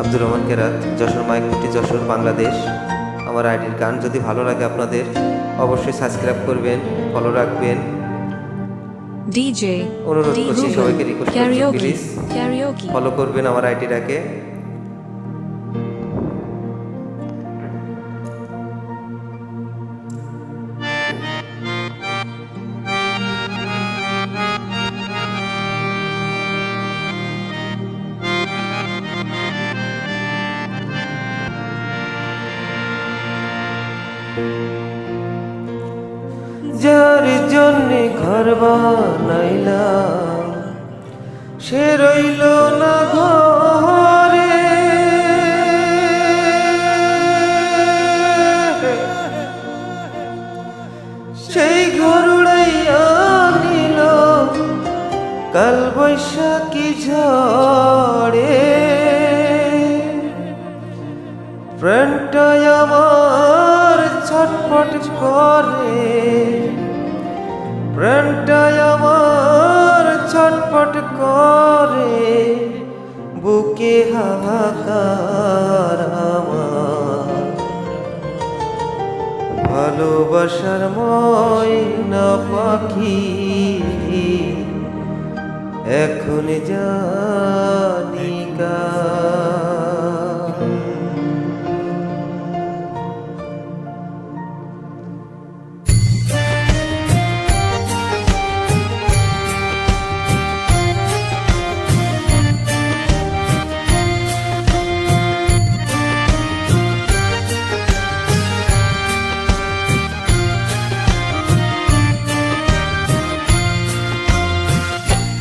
আব্দুর রহমান কেরাত, যশোর মাইকপুটি, যশোর, বাংলাদেশ। আমার আইডির গান যদি ভালো লাগে আপনাদের অবশ্যই সাবস্ক্রাইব করবেন, ফলো রাখবেন। DJ অনুরোধ করছি সবাইকে, রিকোয়েস্ট করছি প্লিজ Karaoke ফলো করবেন আমার আইডিটাকে। যার জন্যে ঘর বানাইলাম সে রইল না ঘরে, সেই ঘর উড়াইয়া নিল কাল বৈশাখী ঝড়ে। প্রাণটাই আমার ছটফট করে, প্রাণটাই আমার ছটফট করে, বুকে হাহাকার আমার। ভালোবাসার ময়না পাখি এখন জানি কার।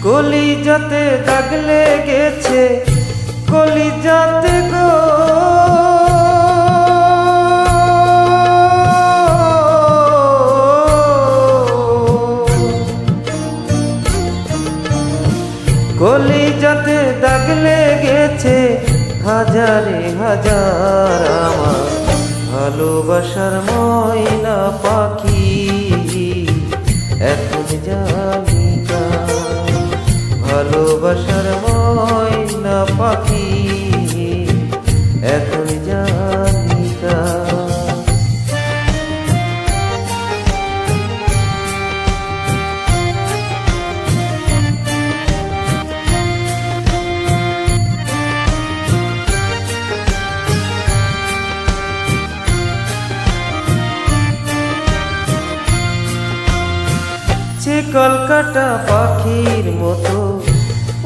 কলিজাতে দাগ লেগেছে, কলিজাতে গো, কলিজাতে দাগ লেগেছে হাজারে হাজার আমার। ভালোবাসার ময়না পাখি এখন জানি কার। ভালোবাসার ময়না পাখি এখন জানি কার। সে কলকাতা পাখির মতো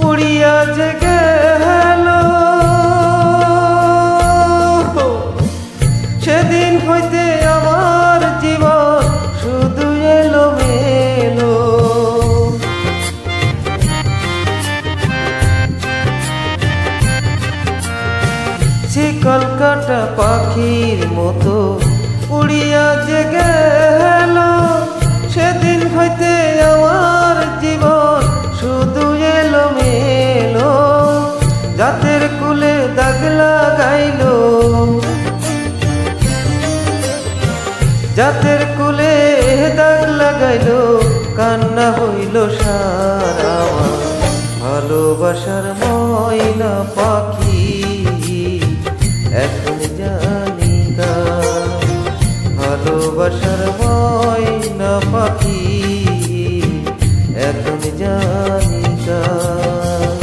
উড়িয়া যে গেল, সেদিন হইতে আমার জীবন শুধু এলো মেলো। সে কলকাতা পাখির মতো উড়িয়া যে গেল, সেদিন হইতে আমার জীবন শুধু এলো মেলো। জাতের কুলে দাগ লাগাইল, জাতের কুলে দাগ লাগাইল, কান্না হইল সারা। ভালোবাসার ময়না পাখি এখন জানি কার। ভালোবাসার ময়না পাখি এখন জানি কার।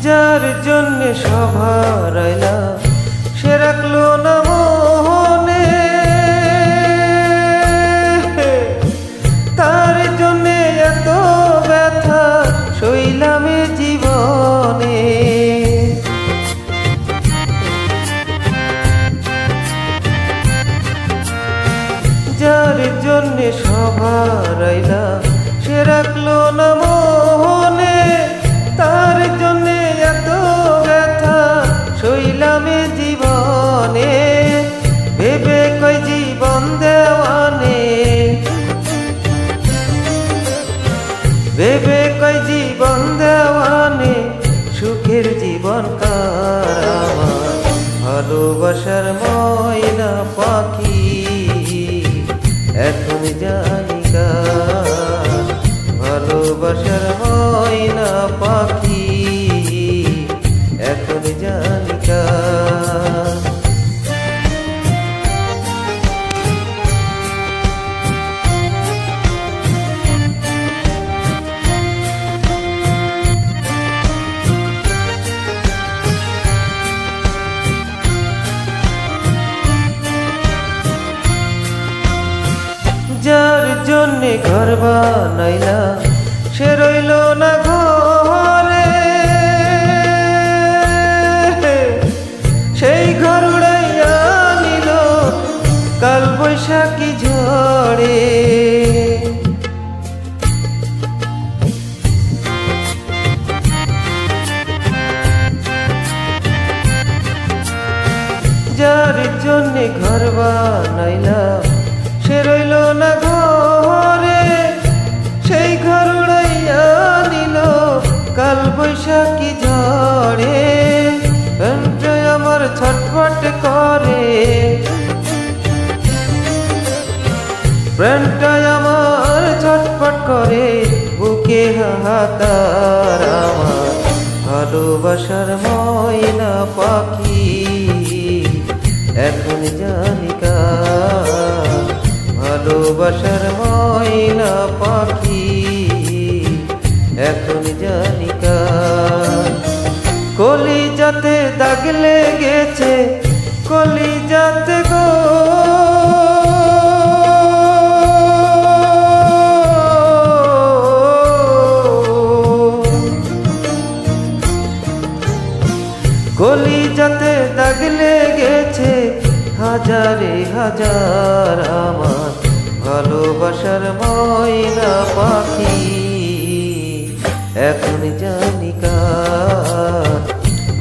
যার জন্যে সভারাইলা সে রাখলো না মনে, তার জন্যে এত ব্যথা সইলাম জীবনে। যার জন্যে সভারাইলা সে রাখলো না মনে, তার জন্যে এত ব্যথা সইলাম জীবনে। ভেবে কই জীবন দেওয়ানে, ভেবে কয় জীবন দেওয়ানে সুখের জীবন কার আমার ভালোবাসার ময়না পাখি এখন জানি কার ভালোবাসার ময়না পাখি এখন জানি কার যার জন্যে ঘর বানাইলা সে রইল না ঘরে, সেই ঘর উড়াইয়া নিল কাল বৈশাখী ঝড়ে। যার জন্যে ঘর বানাইলা সে রইল না ঘরে, সেই ঘর উড়াইয়া নিল কাল বৈশাখী ঝড়ে। প্রাণটাই আমার ছটফট করে, প্রাণটাই আমার ছটফট করে, বুকে হাহাকার আমার ভালোবাসার ময়না পাখি এখন জানি কার ভালোবাসার ময়না পাখি এখন জানি কার। কলিজাতে দাগ লেগেছে কলিজাতে গো, কলিজাতে দাগ লেগেছে হাজারে হাজার আমার ভালোবাসার ময়না পাখি এখন জানি কার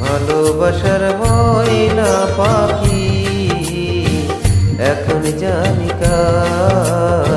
ভালোবাসার ময়না পাখি এখন জানি কার।